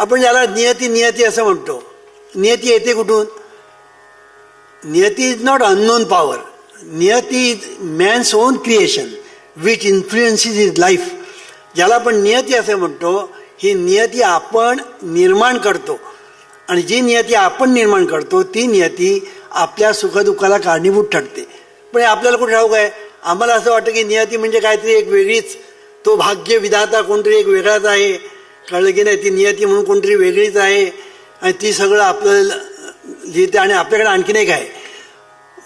आपण ज्याला नियती नियती असं म्हणतो, नियती येते कुठून? नियती इज नॉट अननोन पॉवर. नियती is man's own creation which influences his life. ज्याला आपण नियती असे म्हणतो, ही नियती आपण निर्माण करतो. आणि जी नियती आपण निर्माण करतो ती नियती आपल्या सुखदुःखाला कारणीभूत ठरते. पण आपल्याला कुठे ठाऊक आहे? आम्हाला असं वाटतं की नियती म्हणजे काहीतरी एक वेगळीच, तो भाग्य विधाता कोणतरी एक वेगळाच आहे. कळलं की नाही? ती नियती म्हणून कोणतरी वेगळीच आहे आणि ती सगळं आपलं लिहिते. आणि आपल्याकडे आणखीन एक आहे,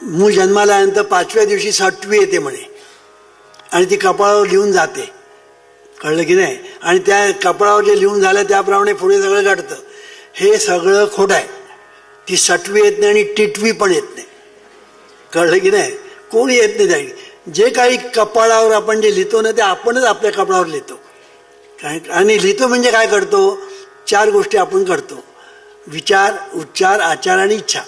मूल जन्माला आल्यानंतर 5व्या दिवशी सटवी येते म्हणे आणि ती कपाळावर लिहून जाते. कळलं की नाही? आणि त्या कपाळावर जे लिहून झालं त्याप्रमाणे पुढे सगळं घडतं. हे सगळं खोटं आहे. ती सटवी येत नाही आणि टिटवी पण येत नाही. कळलं की नाही? कोणी येत नाही जाईल. जे काही कपाळावर आपण जे लिहितो ना ते आपणच आपल्या कपाळावर लिहितो. काय? आणि लिहितो म्हणजे काय करतो? 4 गोष्टी आपण करतो: विचार, उच्चार, आचार आणि इच्छा.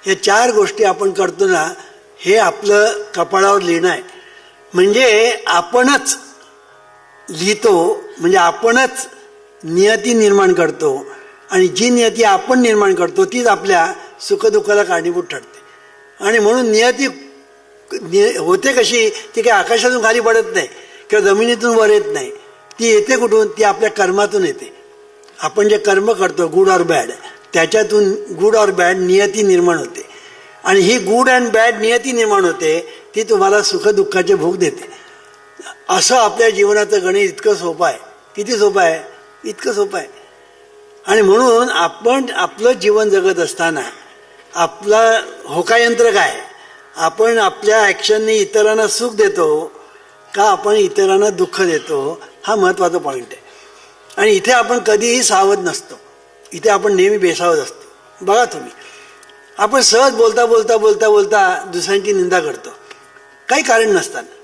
हे 4 गोष्टी आपण करतो ना, हे आपलं कपाळावर लिहिणं आहे. म्हणजे आपणच लिहितो, म्हणजे आपणच नियती निर्माण करतो. आणि जी नियती आपण निर्माण करतो तीच आपल्या सुखदुःखाला कारणीभूत ठरते. आणि म्हणून नियती होते कशी? ती काही आकाशातून खाली पडत नाही किंवा जमिनीतून वर येत नाही. ती येते कुठून? ती आपल्या कर्मातून येते. आपण जे कर्म करतो गुड ऑर बॅड, त्याच्यातून गुड ऑर बॅड नियती निर्माण होते. आणि ही गुड अँड बॅड नियती निर्माण होते, ती तुम्हाला सुखदुःखाचे भोग देते. असं आपल्या जीवनाचं गणित इतकं सोपं आहे. किती सोपं आहे? इतकं सोपं आहे. आणि म्हणून आपण आपलं जीवन जगत असताना आपला होकायंत्र काय? आपण आपल्या ॲक्शनने इतरांना सुख देतो का आपण इतरांना दुःख देतो? हा महत्त्वाचा पॉईंट आहे. आणि इथे आपण कधीही सावध नसतो. इथे आपण नेहमी बेसावध असतो. बघा तुम्ही, आपण सहज बोलता बोलता बोलता बोलता दुसऱ्यांची निंदा करतो, काही कारण नसताना.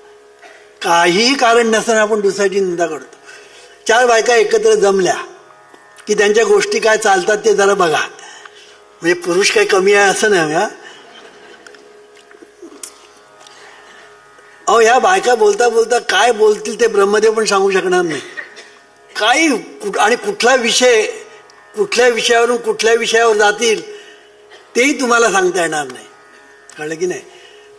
काहीही कारण नसताना आपण दुसऱ्याची निंदा करतो. 4 बायका एकत्र जमल्या की त्यांच्या गोष्टी काय चालतात ते जरा बघा. म्हणजे पुरुष काही कमी आहे असं नाही. अहो, ह्या बायका बोलता बोलता काय बोलतील ते ब्रह्मदेव पण सांगू शकणार नाही. काही आणि कुठला विषय, कुठल्या विषयावरून कुठल्या विषयावर जातील तेही तुम्हाला सांगता येणार नाही. कळलं की नाही?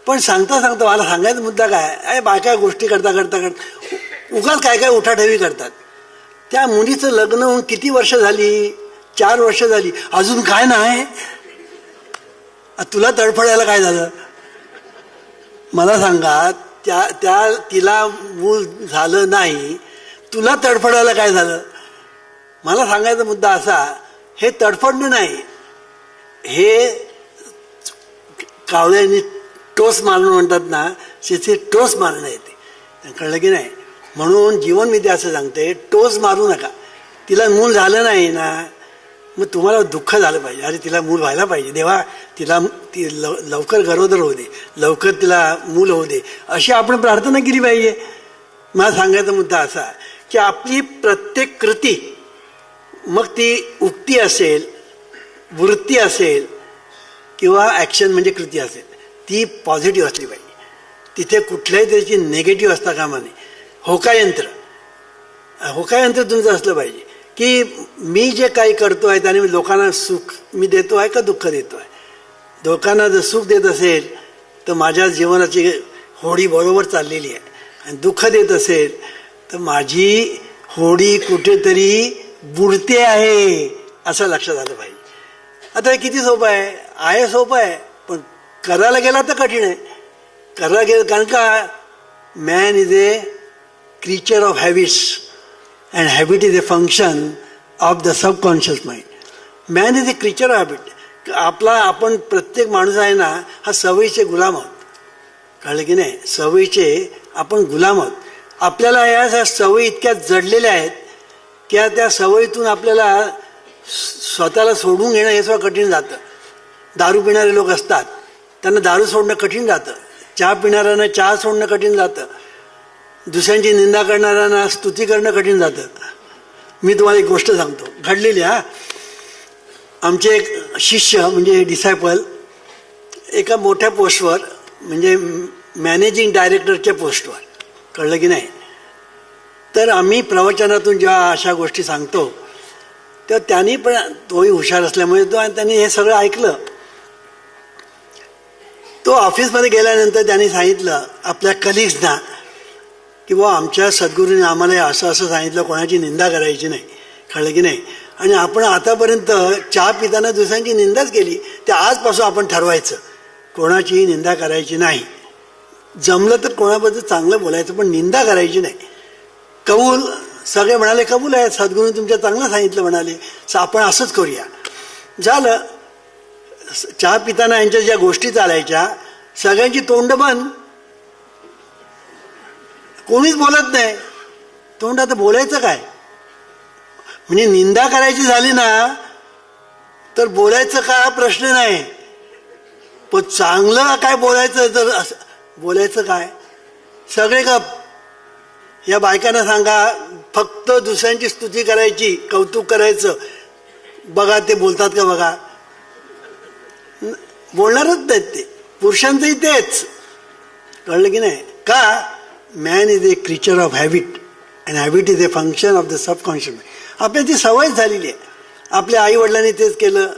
पण सांगता सांगता मला सांगायचा मुद्दा काय आहे, बायका गोष्टी करता करता करता उगाच काय काय उठाठेवी करतात. त्या मुलीचं लग्न होऊन किती वर्ष झाली? 4 वर्ष झाली. अजून काय नाही? तुला तडफडायला काय झालं? मला सांगा. तिला मूल झालं नाही, तुला तडफडायला काय झालं? मला सांगायचा मुद्दा असा, हे तडफडणं नाही, हे कावळ्यांनी टोस मारणं म्हणतात ना, तिथे टोस मारणं येते. कळलं की नाही? म्हणून जीवनविद्या असं सांगते, टोस मारू नका. तिला मूल झालं नाही ना, मग तुम्हाला दुःख झालं पाहिजे. अरे तिला मूल व्हायला पाहिजे, देवा ती लवकर गरोदर होऊ दे, लवकर तिला मूल होऊ दे, अशी आपण प्रार्थना केली पाहिजे. मला सांगायचा मुद्दा असा की आपली प्रत्येक कृती, मग ती उक्ती असेल, वृत्ती असेल किंवा ॲक्शन म्हणजे कृती असेल, ती पॉझिटिव्ह असली पाहिजे. तिथे कुठल्याही त्याची निगेटिव्ह असता कामा नये. होकायंत्र तुमचं असलं पाहिजे की मी जे काही करतो आहे त्याने लोकांना सुख मी देतो आहे का दुःख देतो आहे? लोकांना जर सुख देत असेल तर माझ्या जीवनाची होडी बरोबर चाललेली आहे. आणि दुःख देत असेल तर माझी होडी कुठेतरी बुडते आहे, असं लक्षात आलं पाहिजे. आता हे किती सोपं आहे सोपं आहे, पण करायला गेला तर कठीण आहे. करायला गेलं कारण का man is a creature of habits and habit is a function of the subconscious mind. Man is a creature of habit. आपण प्रत्येक माणूस आहे ना, हा सवयीचे गुलाम आहोत. कळलं की नाही? सवयीचे आपण गुलाम आहोत. आपल्याला या सवयी इतक्या जडलेल्या आहेत की त्या सवयीतून आपल्याला स्वतःला सोडून घेणं हे सुद्धा कठीण जातं. दारू पिणारे लोक असतात, त्यांना दारू सोडणं कठीण जातं. चहा पिणाऱ्यांना चहा सोडणं कठीण जातं. दुसऱ्यांची निंदा करणाऱ्यांना स्तुती करणं कठीण जातं. मी तुम्हाला एक गोष्ट सांगतो, घडलेली. आमचे एक शिष्य म्हणजे डिसायपल एका मोठ्या पोस्टवर, म्हणजे मॅनेजिंग डायरेक्टरच्या पोस्टवर, कळलं की नाही? तर आम्ही प्रवचनातून जेव्हा अशा गोष्टी सांगतो तेव्हा त्यांनी पण, तोही हुशार असल्यामुळे त्यांनी हे सगळं ऐकलं. तो ऑफिसमध्ये गेल्यानंतर त्यांनी सांगितलं आपल्या कलिग्सना की बुवा आमच्या सद्गुरूंनी आम्हाला असं असं सांगितलं, कोणाची निंदा करायची नाही, कळलं की नाही. आणि आपण आतापर्यंत चहा पिताना दुसऱ्यांची निंदाच केली, ते आजपासून आपण ठरवायचं कोणाचीही निंदा करायची नाही. जमलं तर कोणाबद्दल चांगलं बोलायचं, पण निंदा करायची नाही. कबूल, सगळे म्हणाले कबूल आहे, सद्गुरूंनी तुमच्या चांगलं सांगितलं म्हणाले, आपण असंच करूया. झालं. चहा पिताना यांच्या ज्या गोष्टी चालायच्या सगळ्यांची तोंड बंद, कोणीच बोलत नाही. तोंड आता बोलायचं काय? म्हणजे निंदा करायची झाली ना तर बोलायचं का हा प्रश्न नाही, पण चांगलं काय बोलायचं, तर बोलायचं काय? सगळे गप. या बायकांना सांगा फक्त दुसऱ्यांची स्तुती करायची, कौतुक करायचं, बघा ते बोलतात का बघा. बोलणारच नाहीत ते. पुरुषांचंही तेच, कळलं की नाही. का? Man is a क्रिचर of habit and habit is a function of the subconscious. आपल्याला ती सवय झालेली आहे. आपल्या आईवडिलांनी तेच केलं,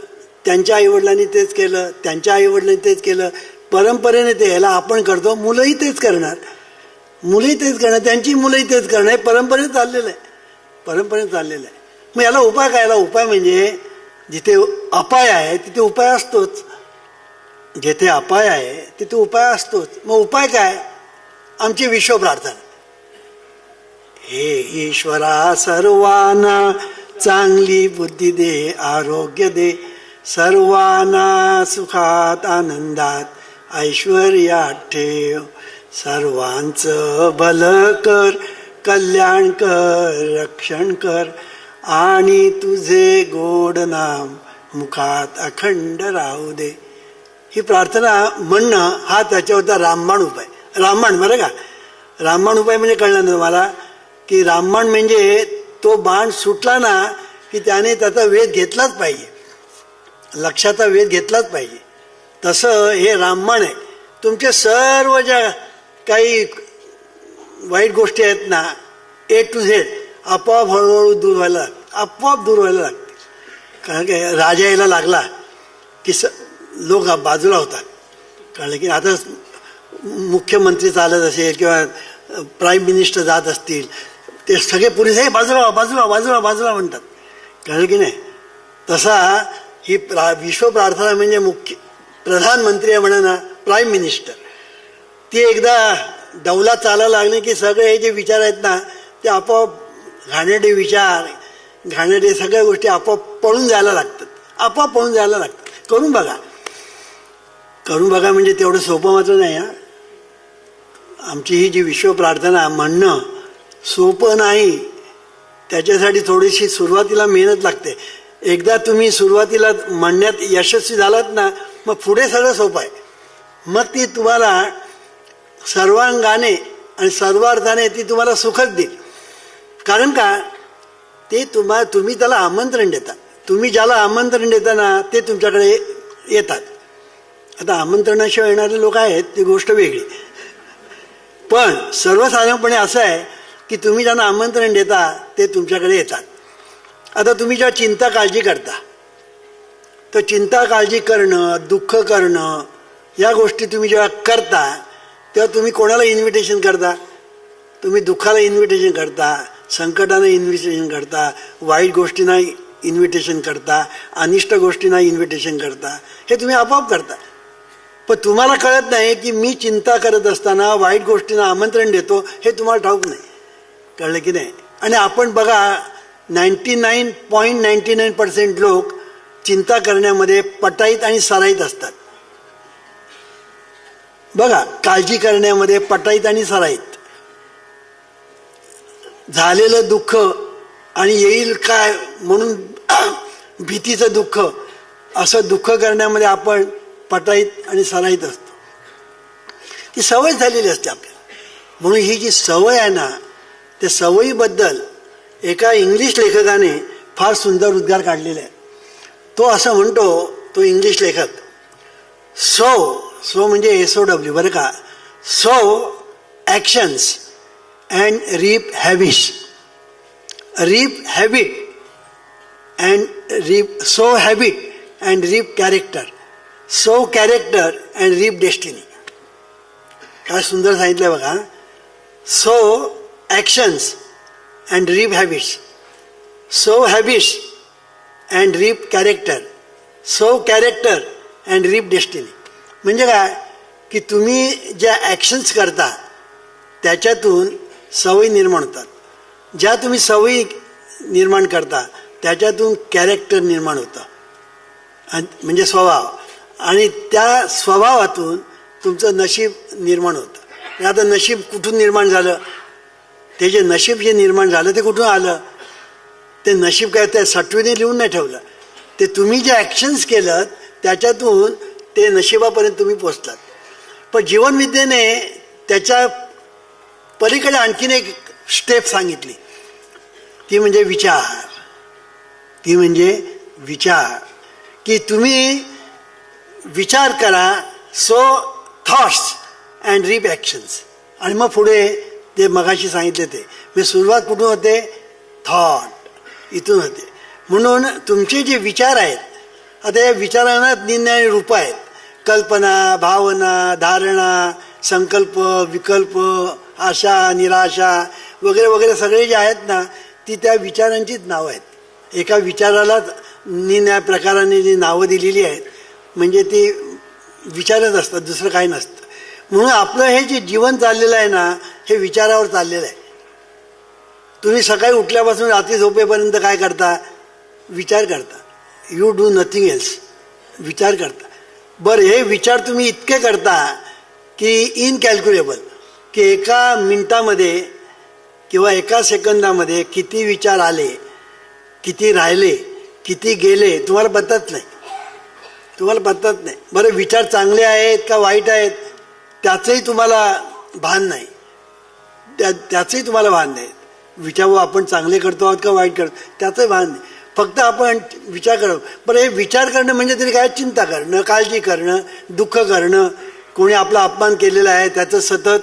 त्यांच्या आईवडिलांनी तेच केलं, त्यांच्या आईवडिलांनी तेच केलं, परंपरेने ते याला आपण करतो. मुलंही तेच करणार, मुलंही तेच करणार, त्यांची मुलंही तेच करणार. हे परंपरेने चाललेलं आहे, परंपरेने चाललेलं आहे. मग याला उपाय काय? याला उपाय म्हणजे जिथे अपाय आहे तिथे उपाय असतोच, जिथे अपाय आहे तिथे उपाय असतोच. मग उपाय काय? आमची विश्व प्रार्थना. हे ईश्वरा सर्वांना चांगली बुद्धी दे, आरोग्य दे, सर्वांना सुखात आनंदात ऐश्वर्यात ठेव, सर्वांचं भलं कर, कल्याण कर, रक्षण कर, आणि तुझे गोड नाम मुखात अखंड राहू दे. ही प्रार्थना म्हणणं हा त्याच्यावरचा रामबाण उपाय. रामबाण बरं का, रामबाण उपाय म्हणजे कळलं ना तुम्हाला की रामबाण म्हणजे तो बाण सुटला ना की त्याने त्याचा वेध घेतलाच पाहिजे, लक्षाचा वेध घेतलाच पाहिजे. तसं हे रामबाण आहे. तुमचे सर्व ज्या काही वाईट गोष्टी आहेत ना, ए टू झेड आपोआप हळूहळू दूर व्हायला, आपोआप दूर व्हायला लागते. कारण की राजा यायला लागला की लोक बाजूला होतात, कळलं की. आता मुख्यमंत्री चालत असेल किंवा प्राईम मिनिस्टर जात असतील, ते सगळे पोलीस हे बाजूला बाजूला बाजूला बाजूला म्हणतात, कळलं की नाही. तसा ही विश्व प्रार्थना म्हणजे मुख्य प्रधानमंत्री आहे म्हणा ना, प्राईम मिनिस्टर, ती एकदा डौला चालायला लागले की सगळे हे जे विचार आहेत ना ते आपोआप घाणेरडे विचार, घाणेरडे सगळ्या गोष्टी आपोआप पळून जायला लागतात, आपोआप पळून जायला लागतात. करून बघा, करून बघा. म्हणजे तेवढं सोपं मात्र नाही. हा, आमची ही जी विश्व प्रार्थना म्हणणं सोपं नाही. त्याच्यासाठी थोडीशी सुरुवातीला मेहनत लागते. एकदा तुम्ही सुरुवातीला म्हणण्यात यशस्वी झालात ना मग पुढे सगळं सोपं आहे. मग ती तुम्हाला सर्वांगाने आणि सर्वार्थाने ती तुम्हाला सुखच देईल. कारण का? ते तुम्ही त्याला आमंत्रण देता. तुम्ही ज्याला आमंत्रण देता ना ते तुमच्याकडे येतात. आता आमंत्रणाशिवाय येणारे लोक आहेत ती गोष्ट वेगळी, पण सर्वसाधारणपणे असं आहे की तुम्ही ज्यांना आमंत्रण देता ते तुमच्याकडे येतात. आता तुम्ही जेव्हा चिंता काळजी करता, तर चिंता काळजी करणं, दुःख करणं, या गोष्टी तुम्ही जेव्हा करता तेव्हा तुम्ही कोणाला इन्व्हिटेशन करता? तुम्ही दुःखाला इन्व्हिटेशन करता, संकटाला इन्व्हिटेशन करता, वाईट गोष्टींना इन्व्हिटेशन करता, अनिष्ट गोष्टींना इन्व्हिटेशन करता. हे तुम्ही आपोआप करता. पण तुम्हाला कळत नाही की मी चिंता करत असताना वाईट गोष्टींना आमंत्रण देतो हे तुम्हाला ठाऊक नाही, कळलं की नाही. आणि आपण बघा 99.99% लोक चिंता करण्यामध्ये पटाईत आणि सराईत असतात. बघा, काळजी करण्यामध्ये पटाईत आणि सराईत. झालेलं दुःख आणि येईल काय म्हणून भीतीचं दुःख, असं दुःख करण्यामध्ये आपण पटाईत आणि सराईत असतो. ती सवय झालेली असते आपल्याला. म्हणून ही जी सवय आहे ना, त्या सवयीबद्दल एका इंग्लिश लेखकाने फार सुंदर उद्गार काढलेला आहे. तो असं म्हणतो, तो इंग्लिश लेखक, सो म्हणजे SOW बरं का, sow actions and reap habits, reap habit and reap sow habit and reap character, sow character and reap destiny. काय सुंदर सांगितलं बघा. Sow actions and reap habits, sow habits and reap character, sow character and reap destiny. म्हणजे काय की तुम्ही ज्या actions करता त्याच्यातून सवयी निर्माण होतात. ज्या तुम्ही सवयी निर्माण करता त्याच्यातून कॅरेक्टर निर्माण होतं, म्हणजे स्वभाव, आणि त्या स्वभावातून तुमचं नशीब निर्माण होतं. आता नशीब कुठून निर्माण झालं? ते जे नशीब जे निर्माण झालं ते कुठून आलं? ते नशीब काय त्या सटवीने लिहून नाही ठेवलं, ते तुम्ही जे ॲक्शन्स केलं त्याच्यातून ते नशिबापर्यंत तुम्ही पोचलात. पण जीवनविद्येने त्याच्या पलीकडे आणखीन एक स्टेप सांगितली, ती म्हणजे विचार. ती म्हणजे विचार, की तुम्ही विचार करा. Sow thoughts and reap actions. आणि मग पुढे ते मगाशी सांगितले ते मी सुरुवात कुठून होते? थॉट, इथून होते. म्हणून तुमचे जे विचार आहेत, आता या विचारांना निरनिराळी रूपं आहेत. कल्पना, भावना, धारणा, संकल्प, विकल्प, आशा, निराशा वगैरे वगैरे सगळे जे आहेत ना, ती त्या विचारांचीच नावं आहेत. एका विचारालाच निरनिराळ्या प्रकाराने जी नावं दिलेली आहेत, म्हणजे ती विचारच असतात, दुसरं काही नसतं. म्हणून आपलं हे जे जीवन चाललेलं आहे ना, हे विचारावर चाललेलं आहे. तुम्ही सकाळी उठल्यापासून रात्री झोपेपर्यंत काय करता? विचार करता. You do nothing else. विचार करता. बरं, हे विचार तुम्ही इतके करता की इनकॅल्क्युलेबल, की एका मिनटामध्ये किंवा एका सेकंदामध्ये किती विचार आले, किती राहिले, किती गेले, तुम्हाला पत्ताच नाही. तुम्हाला पत्ताच नाही. बरं, विचार चांगले आहेत का वाईट आहेत त्याचंही तुम्हाला भान नाही. त्याचंही तुम्हाला भान नाही. विचार आपण चांगले करतो आहोत का वाईट करतो त्याचंही भान नाही. फक्त आपण विचार करू. बरं, हे विचार करणं म्हणजे तरी काय? चिंता करणं, काळजी करणं, दुःख करणं, कोणी आपला अपमान केलेला आहे त्याचं सतत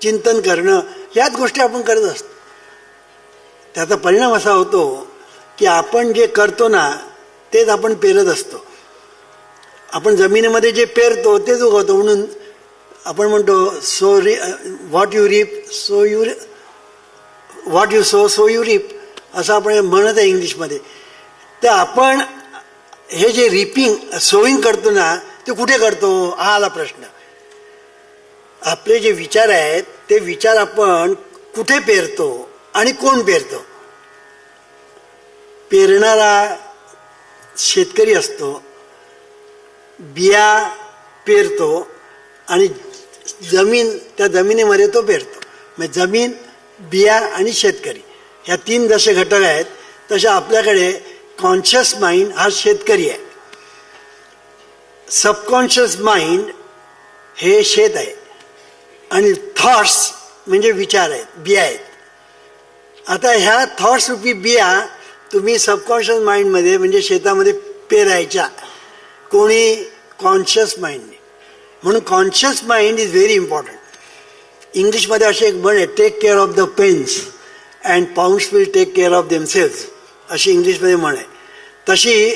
चिंतन करणं, ह्याच गोष्टी आपण करत असतो. त्याचा परिणाम असा होतो की आपण जे करतो ना तेच आपण पेरत असतो. आपण जमिनीमध्ये जे पेरतो तेच उगवतो. म्हणून आपण म्हणतो so what you reap so you what you sow you reap, असं आपण म्हणत आहे इंग्लिशमध्ये. तर आपण हे जे रिपिंग सोईंग करतो ना ते कुठे करतो हा आला प्रश्न. आपले जे विचार आहेत ते विचार आपण कुठे पेरतो आणि कोण पेरतो? पेरणारा शेतकरी असतो, बिया पेरतो आणि जमीन, त्या जमिनीमध्ये तो पेरतो. म्हणजे जमीन, बिया आणि शेतकरी ह्या तीन जसे घटक आहेत तसे आपल्याकडे कॉन्शियस माइंड हा शेतकरी आहे, सबकॉन्शियस माइंड हे शेत आहे, आणि थॉट्स म्हणजे विचार आहेत, बिया आहेत. आता ह्या थॉट्स रूपी बिया तुम्ही सबकॉन्शियस माइंडमध्ये म्हणजे शेतामध्ये पेरायच्या, कोणी? कॉन्शियस माइंडने. म्हणून conscious mind is very important. इंग्लिशमध्ये असे एक म्हण आहे, take care of the pence and pounds will take care of themselves, अशी इंग्लिशमध्ये म्हण आहे. तशी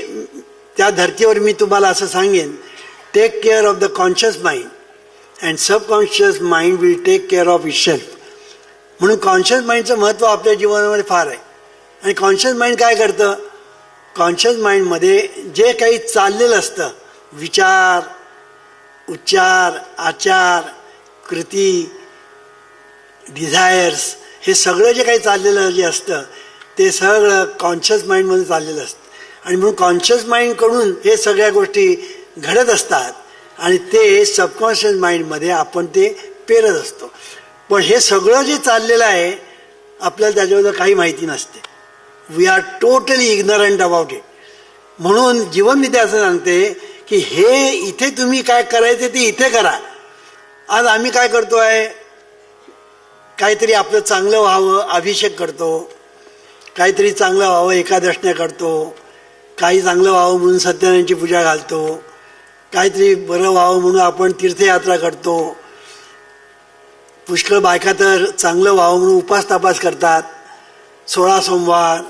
त्या धर्तीवर मी तुम्हाला असं सांगेन, take care of the conscious mind and subconscious mind will take care of itself. म्हणून कॉन्शियस माइंडचं महत्त्व आपल्या जीवनामध्ये फार आहे. आणि कॉन्शियस माइंड काय करतं? कॉन्शियस माइंडमध्ये जे काही चाललेलं असतं, विचार, उच्चार, आचार, कृती, डिझायर्स, हे सगळं जे काही चाललेलं जे असतं ते सगळं कॉन्शियस माइंडमधून चाललेलं असतं. आणि म्हणून कॉन्शियस माइंडकडून हे सगळ्या गोष्टी घडत असतात आणि ते सबकॉन्शियस माइंडमध्ये आपण ते पेरत असतो. पण हे सगळं जे चाललेलं आहे आपल्याला त्याच्याबद्दल काही माहिती नसते. We are totally ignorant about it. म्हणून जीवनविद्या असं सांगते की हे इथे तुम्ही काय करायचे ते इथे करा. आज आम्ही काय करतो आहे, काहीतरी आपलं चांगलं व्हावं अभिषेक करतो, काहीतरी चांगलं व्हावं एकादशण्या करतो, काही चांगलं व्हावं म्हणून सत्यनारायणची पूजा घालतो, काहीतरी बरं व्हावं म्हणून आपण तीर्थयात्रा करतो. पुष्कळ बायका तर चांगलं व्हावं म्हणून उपास तापास करतात, 16 सोमवार,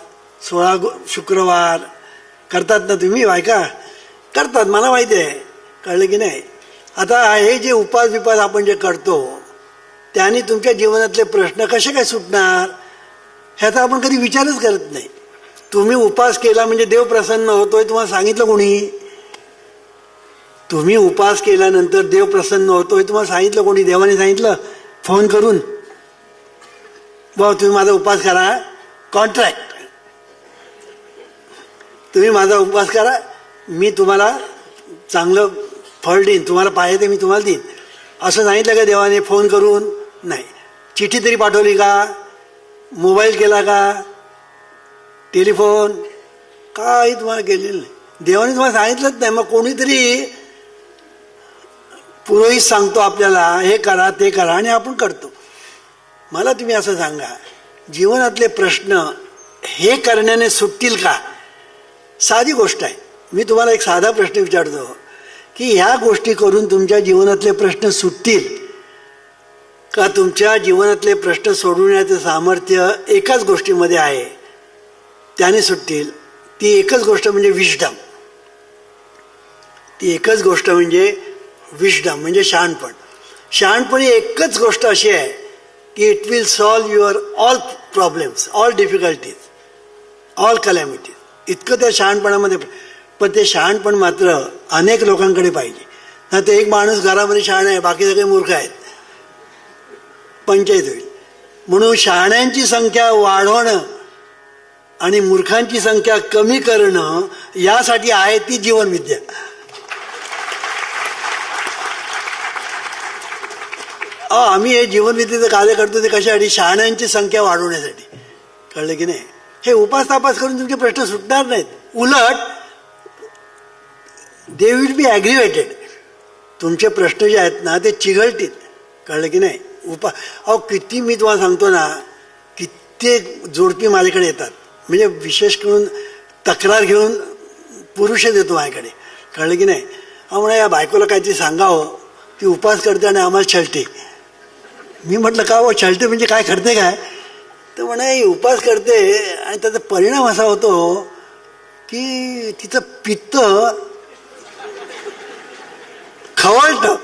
शुक्रवार करतात ना तुम्ही बायका करतात, मला माहिती आहे, कळलं की नाही. आता हे जे उपास विपास आपण जे करतो त्याने तुमच्या जीवनातले प्रश्न कसे काय सुटणार ह्याचा आपण कधी विचारच करत नाही. तुम्ही उपास केला म्हणजे देव प्रसन्न होतोय तुम्हाला सांगितलं कोणी? तुम्ही उपास केल्यानंतर देव प्रसन्न होतोय तुम्हाला सांगितलं कोणी? देवाने सांगितलं फोन करून, भाऊ तुम्ही माझा उपास करा, कॉन्ट्रॅक्ट, तुम्ही माझा उपवास करा, मी तुम्हाला चांगलं फळ देईन, तुम्हाला पाहिजे ते मी तुम्हाला देईन, असं सांगितलं का देवाने फोन करून? नाही. चिठ्ठी तरी पाठवली का? मोबाईल केला का? टेलिफोन? काही तुम्हाला केलेलं नाही. देवाने तुम्हाला सांगितलंच नाही. मग कोणीतरी पुरोहित सांगतो आपल्याला हे करा ते करा आणि आपण करतो. मला तुम्ही असं सांगा, जीवनातले प्रश्न हे करण्याने सुटतील का? साधी गोष्ट आहे. मी तुम्हाला एक साधा प्रश्न विचारतो की ह्या गोष्टी करून तुमच्या जीवनातले प्रश्न सुटतील का? तुमच्या जीवनातले प्रश्न सोडवण्याचं सामर्थ्य एकाच गोष्टीमध्ये आहे, त्याने सुटतील. ती एकच गोष्ट म्हणजे विश्डम. ती एकच गोष्ट म्हणजे विश्डम म्हणजे शहाणपण. शहाणपण ही एकच गोष्ट अशी आहे की it will solve your all problems, all difficulties, all calamities. इतकं त्या शहाणपणामध्ये. पण ते शहाणपण मात्र अनेक लोकांकडे पाहिजे ना. ते एक माणूस घरामध्ये शहाणा आहे, बाकी सगळे मूर्ख आहेत, पंचायत होईल. म्हणून शहाण्यांची संख्या वाढवणं आणि मूर्खांची संख्या कमी करणं यासाठी आहे ती जीवनविद्या. आम्ही हे जीवनविद्येचं कार्य करतो ते कशासाठी? शहाण्यांची संख्या वाढवण्यासाठी. कळलं की नाही? हे उपास तापास करून तुमचे प्रश्न सुटणार नाहीत. उलट दे विल बी ॲग्रिवेटेड. तुमचे प्रश्न जे आहेत ना ते चिघळतील. कळलं की नाही? किती मी तुम्हाला सांगतो ना, कित्येक जोडपी माझ्याकडे येतात, म्हणजे विशेष करून तक्रार घेऊन पुरुषच येतो माझ्याकडे. कळलं की नाही? म्हणा या बायकोला काहीतरी सांगावं, ती उपास करते आणि आम्हाला छळते. मी म्हटलं का हो छळते म्हणजे काय करते काय? तर म्हणे उपास करते आणि त्याचा परिणाम असा होतो की तिचं पित्त खवळतं.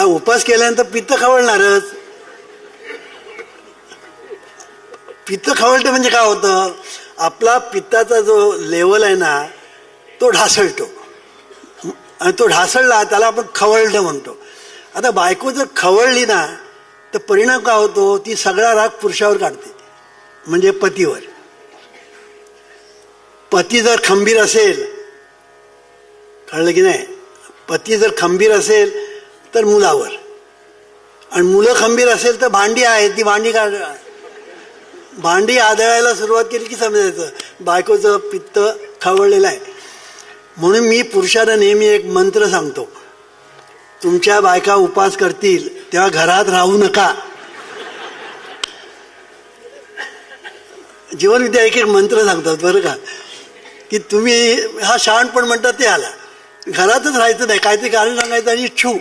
उपास केल्यानंतर पित्त खवळणारच. पित्त खवळतं म्हणजे काय होतं? आपला पित्ताचा जो लेवल आहे ना तो ढासळतो आणि तो ढासळला त्याला आपण खवळलं म्हणतो. आता बायको जर खवळली ना तर परिणाम काय होतो? ती सगळा राग पुरुषावर काढते, म्हणजे पतीवर. पती जर खंबीर असेल, कळलं की नाही? पती जर खंबीर असेल तर मुलावर, आणि मुलं खंबीर असेल तर भांडी आहे ती भांडी आदळायला सुरुवात केली की समजायचं बायकोचं पित्त खवळलेलं आहे. म्हणून मी पुरुषाला नेहमी एक मंत्र सांगतो, तुमच्या बायका उपास करतील तेव्हा घरात राहू नका. जीवनविद्या एक एक मंत्र सांगतात बरं का, की तुम्ही हा शहाणपण म्हणतात ते आला, घरातच राहायचं नाही, काहीतरी कारण सांगायचं आणि छू.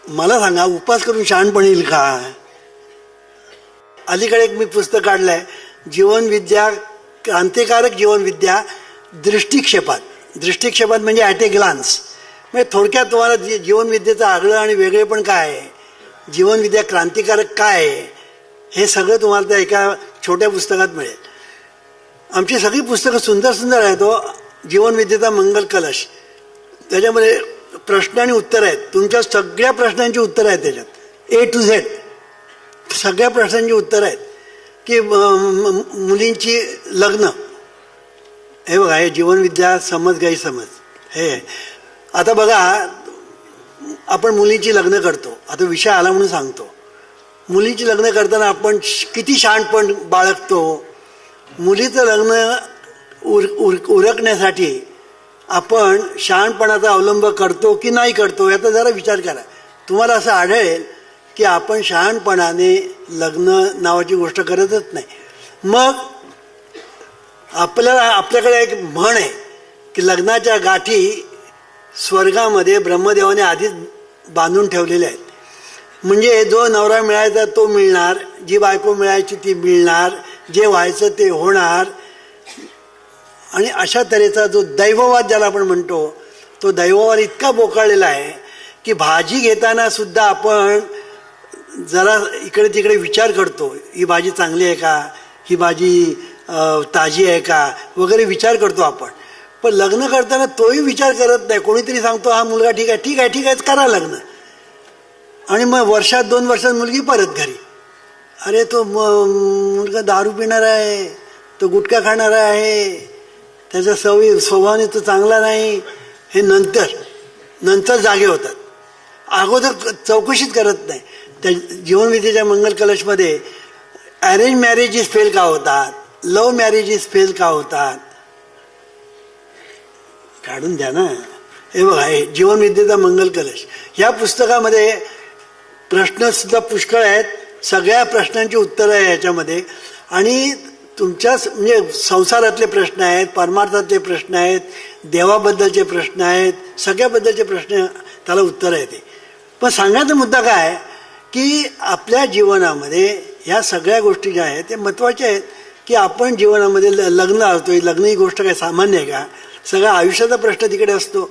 मला सांगा उपास करून शहाणपण येईल का? अलीकडे एक मी पुस्तक काढलंय, जीवनविद्या, क्रांतिकारक जीवनविद्या दृष्टिक्षेपात. दृष्टिक्षेपात म्हणजे ॲट ए ग्लान्स. म्हणजे थोडक्यात तुम्हाला जीवनविद्येचं आगळं आणि वेगळेपण काय आहे, जीवनविद्या क्रांतिकारक काय आहे, हे सगळं तुम्हाला त्या एका छोट्या पुस्तकात मिळेल. आमची सगळी पुस्तकं सुंदर सुंदर आहेत. जीवनविद्येचा मंगल कलश, त्याच्यामध्ये प्रश्न आणि उत्तर आहेत. तुमच्या सगळ्या प्रश्नांची उत्तरं आहेत त्याच्यात, A to Z सगळ्या प्रश्नांची उत्तरं आहेत. की मुलींची लग्न, हे बघा, हे जीवनविद्या समज गैरसमज. हे आता बघा, आपण मुलींची लग्न करतो, आता विषय आला म्हणून सांगतो. मुलींची लग्न करताना आपण किती शहाणपण बाळगतो. मुलीचं लग्न उरकण्यासाठी आपण शहाणपणाचा अवलंब करतो की नाही करतो याचा जरा विचार करा. तुम्हाला असं आढळेल की आपण शहाणपणाने लग्न नावाची गोष्ट करतच नाही. मग आपल्याकडे एक म्हण आहे की लग्नाच्या गाठी स्वर्गामध्ये ब्रह्मदेवाने आधीच बांधून ठेवलेल्या आहेत. म्हणजे जो नवरा मिळायचा तो मिळणार, जी बायको मिळायची ती मिळणार, जे व्हायचं ते होणार. आणि अशा तऱ्हेचा जो दैववाद ज्याला आपण म्हणतो, तो दैववाद इतका बोकाळलेला आहे की भाजी घेताना सुद्धा आपण जरा इकडे तिकडे विचार करतो, ही भाजी चांगली आहे का, ही भाजी ताजी आहे का वगैरे विचार करतो आपण. पण लग्न करताना तोही विचार करत नाही. कोणीतरी सांगतो हा मुलगा ठीक आहे, ठीक आहे, ठीक आहे, करा लग्न. आणि मग वर्षात 2 वर्षात मुलगी परत घरी. अरे तो मुलगा दारू पिणार आहे, तो गुटखा खाणारा आहे, त्याच्या स्वभावाने तो चांगला नाही. हे नंतर जागे होतात, अगोदर चौकशीच करत नाही. त्या जीवनविधीच्या मंगल कलशमध्ये अरेंज मॅरेजेस फेल का होतात, लव्ह मॅरेजेस फेल का होतात, काढून द्या ना. हे बघा, हे जीवनविद्येचा मंगल कलश ह्या पुस्तकामध्ये प्रश्नसुद्धा पुष्कळ आहेत. सगळ्या प्रश्नांची उत्तरं आहे ह्याच्यामध्ये. आणि तुमच्या म्हणजे संसारातले प्रश्न आहेत, परमार्थातले प्रश्न आहेत, देवाबद्दलचे प्रश्न आहेत, सगळ्याबद्दलचे प्रश्न त्याला उत्तरं येते. पण सांगायचा मुद्दा काय की आपल्या जीवनामध्ये ह्या सगळ्या गोष्टी ज्या आहेत ते महत्त्वाच्या आहेत. की आपण जीवनामध्ये लग्न असतोय, लग्न ही गोष्ट काय सामान्य आहे का? सगळा आयुष्याचा प्रश्न तिकडे असतो.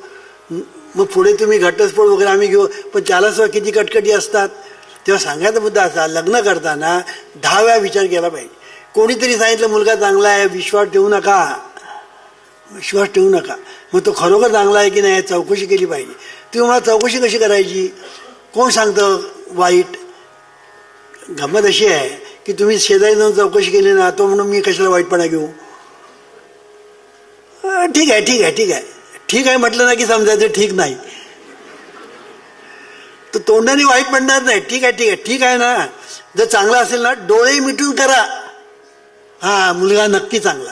मग पुढे तुम्ही घटस्फोट वगैरे आम्ही घेऊ, पण त्याला सुद्धा किती कटकटी असतात. तेव्हा सांगायचा मुद्दा असा, लग्न करताना 10 वेळा विचार केला पाहिजे. कोणीतरी सांगितलं मुलगा चांगला आहे, विश्वास ठेवू नका, विश्वास ठेवू नका. मग तो खरोखर चांगला आहे की नाही चौकशी केली पाहिजे. तुम्ही मला चौकशी कशी करायची, कोण सांगतं वाईट? गंमत अशी आहे की तुम्ही शेजारी जाऊन चौकशी केली ना, तो म्हणून मी कशाला वाईटपणा घेऊ. ठीक आहे, ठीक आहे, ठीक आहे, ठीक आहे म्हटलं ना की समजायचं ठीक नाही. तो तोंडाने वाईट म्हणणार नाही. ठीक आहे, ठीक आहे, ठीक आहे ना. जर चांगला असेल ना डोळे मिटून करा, हा मुलगा नक्की चांगला.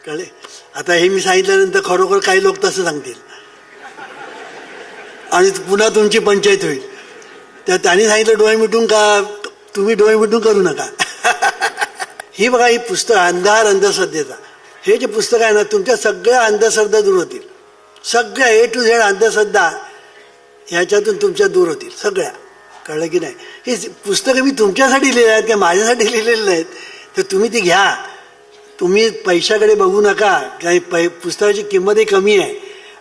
कळले? आता हे मी सांगितल्यानंतर खरोखर काही लोक तसं सांगतील आणि पुन्हा तुमची पंचायत होईल. त्यांनी सांगितलं डोळे मिटून का, तुम्ही डोळे मिटून करू नका. ही बघा, ही पुस्तक अंधार अंधश्रद्धेचा, हे जे पुस्तक आहे ना, तुमच्या सगळ्या अंधश्रद्धा दूर होतील. सगळ्या A to Z अंधश्रद्धा ह्याच्यातून तुमच्या दूर होतील सगळ्या. कळलं की नाही? ही पुस्तकं मी तुमच्यासाठी लिहिली आहेत किंवा माझ्यासाठी लिहिलेली नाहीत. तर तुम्ही ती घ्या. तुम्ही पैशाकडे बघू नका, काही पुस्तकाची किंमतही कमी आहे.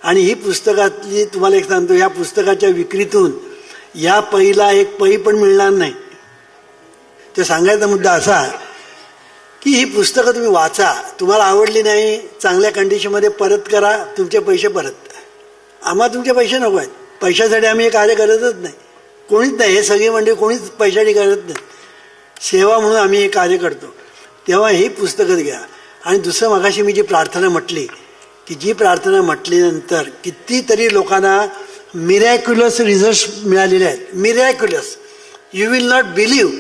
आणि ही पुस्तकातली तुम्हाला एक सांगतो, ह्या पुस्तकाच्या विक्रीतून या पैला एक पै पण मिळणार नाही. ते सांगायचा मुद्दा असा की ही पुस्तकं तुम्ही वाचा, तुम्हाला आवडली नाही चांगल्या कंडिशनमध्ये परत करा, तुमचे पैसे परत. आम्हाला तुमचे पैसे नको आहेत. पैशासाठी आम्ही हे कार्य करतच नाही, कोणीच नाही. हे सगळी मंडळी कोणीच पैशासाठी करत नाही, सेवा म्हणून आम्ही हे कार्य करतो. तेव्हा ही पुस्तकं घ्या. आणि दुसरं, मगाशी मी जी प्रार्थना म्हटली, की जी प्रार्थना म्हटल्यानंतर कितीतरी लोकांना मिरॅक्युलस रिझल्ट्स मिळालेले आहेत. मिरॅक्युलस, यू विल नॉट बिलीव्ह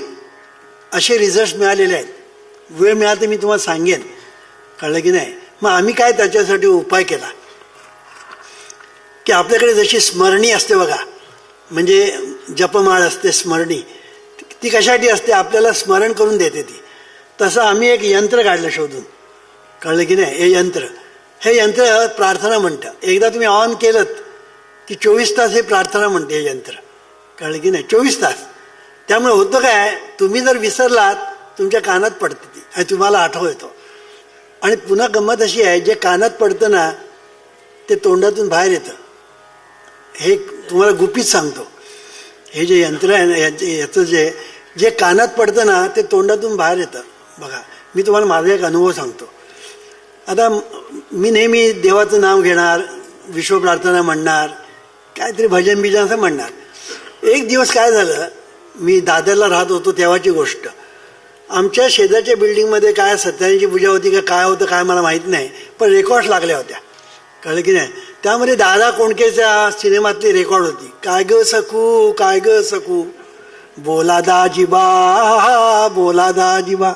असे रिझल्ट्स मिळालेले आहेत. वेळ मिळाला तर मी तुम्हाला सांगेन. कळलं की नाही? मग आम्ही काय त्याच्यासाठी उपाय केला की आपल्याकडे जशी स्मरणी असते बघा, म्हणजे जपमाळ असते स्मरणी, ती कशासाठी असते? आपल्याला स्मरण करून देते ती. तसं आम्ही एक यंत्र काढलं शोधून. कळलं की नाही? हे यंत्र प्रार्थना म्हणतं. एकदा तुम्ही ऑन केलं की 24 तास हे प्रार्थना म्हणते हे यंत्र. कळलं की नाही? 24 तास. त्यामुळे होतं काय, तुम्ही जर विसरलात तुमच्या कानात पडते ती आणि तुम्हाला आठव येतो. आणि पुन्हा गंमत अशी आहे, जे कानात पडतं ना ते तोंडातून बाहेर येतं. हे तुम्हाला गुपित सांगतो. हे जे यंत्र आहे ना, याचं जे कानात पडतं ना ते तोंडातून बाहेर येतं. बघा, मी तुम्हाला माझा एक अनुभव सांगतो. आता मी नेहमी देवाचं नाव घेणार, विश्वप्रार्थना म्हणणार, काहीतरी भजन बिजन असं म्हणणार. एक दिवस काय झालं, मी दादरला राहत होतो तेव्हाची गोष्ट. आमच्या शेजारच्या बिल्डिंगमध्ये काय सत्यानारायणची पूजा होती का काय होतं काय मला माहीत नाही, पण रेकॉर्ड्स लागल्या होत्या. कळलं की नाही? त्यामध्ये दादा कोंडकेच्या सिनेमातली रेकॉर्ड होती. काय ग सकू, काय ग सकू, बोला दाजीबा, बोला दाजीबा.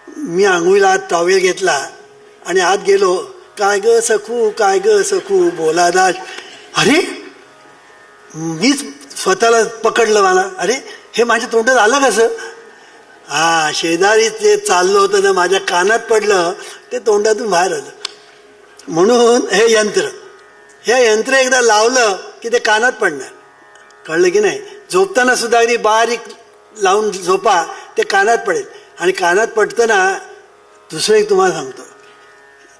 मी आंघोळीला टॉवेल घेतला आणि आत गेलो. काय ग सखू, काय ग सखू, बोला दाज. अरे, मीच स्वतःला पकडलं. मला अरे हे माझ्या तोंडात आलं कसं? हा, शेजारी ते चाललं होतं ना, माझ्या कानात पडलं, ते तोंडातून बाहेर आलं. म्हणून हे यंत्र एकदा लावलं की ते कानात पडणार. कळलं की नाही? झोपताना सुद्धा अगदी बारीक लावून झोपा, ते कानात पडेल. आणि कानात पडतं ना, दुसरं एक तुम्हाला सांगतो,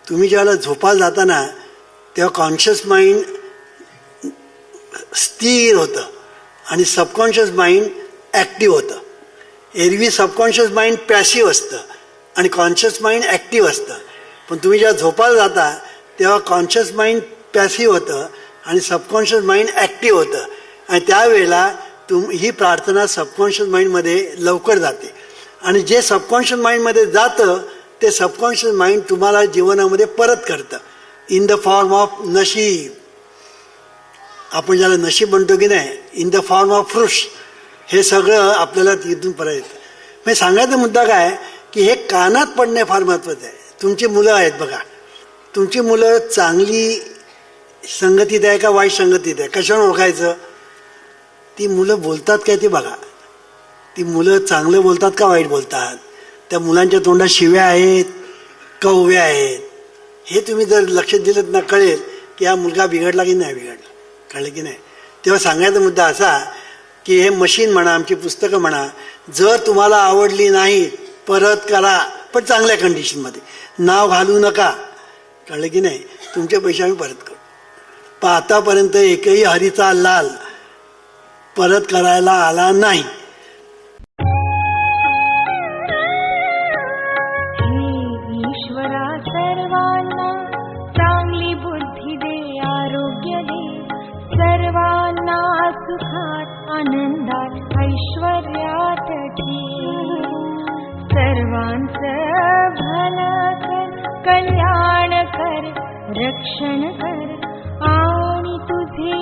तुम्ही ज्यावेळेला झोपायला जाताना तेव्हा कॉन्शियस माइंड स्थिर होतं आणि सबकॉन्शियस माइंड ॲक्टिव्ह होतं. एरवी सबकॉन्शियस माइंड पॅसिव्ह असतं आणि कॉन्शियस माइंड ॲक्टिव्ह असतं. पण तुम्ही जेव्हा झोपायला जाता तेव्हा कॉन्शियस माइंड पॅसिव्ह होतं आणि सबकॉन्शियस माइंड ॲक्टिव्ह होतं. आणि त्यावेळेला ही प्रार्थना सबकॉन्शियस माइंडमध्ये लवकर जाते. आणि जे सबकॉन्शियस माइंडमध्ये जातं ते सबकॉन्शियस माइंड तुम्हाला जीवनामध्ये परत करतं इन द फॉर्म ऑफ नशीब. आपण ज्याला नशीब म्हणतो की नाही, in the form of fruits. हे सगळं आपल्याला तिथून परत येतं. मी सांगायचा मुद्दा काय की हे कानात पडणे फार महत्त्वाचं आहे. तुमची मुलं आहेत बघा, तुमची मुलं चांगली संगतीत आहे का वाईट संगतीत आहे, कशावर ओळखायचं? ती मुलं बोलतात काय ते बघा. ती मुलं चांगलं बोलतात का वाईट बोलतात, त्या मुलांच्या तोंडात शिव्या आहेत का उभ्या आहेत, हे तुम्ही जर लक्ष दिलं ना कळेल की हा मुलगा बिघडला की नाही बिघडला. कळलं की नाही? तेव्हा सांगायचा मुद्दा असा की हे मशीन म्हणा, आमची पुस्तकं म्हणा, जर तुम्हाला आवडली नाही परत करा, पण चांगल्या कंडिशनमध्ये. नाव घालू नका. कळलं की नाही? तुमचे पैसे आम्ही परत करू. पण आतापर्यंत एकही हरीचा लाल परत करायला आला नाही. ईश्वरा सर्वांना चांगली बुद्धी दे, आरोग्य दे, सर्वांना सुखात आनंदात ऐश्वर्यात ठेव. सर्वांचं भलं कर, कल्याण कर, रक्षण कर आणि तुझे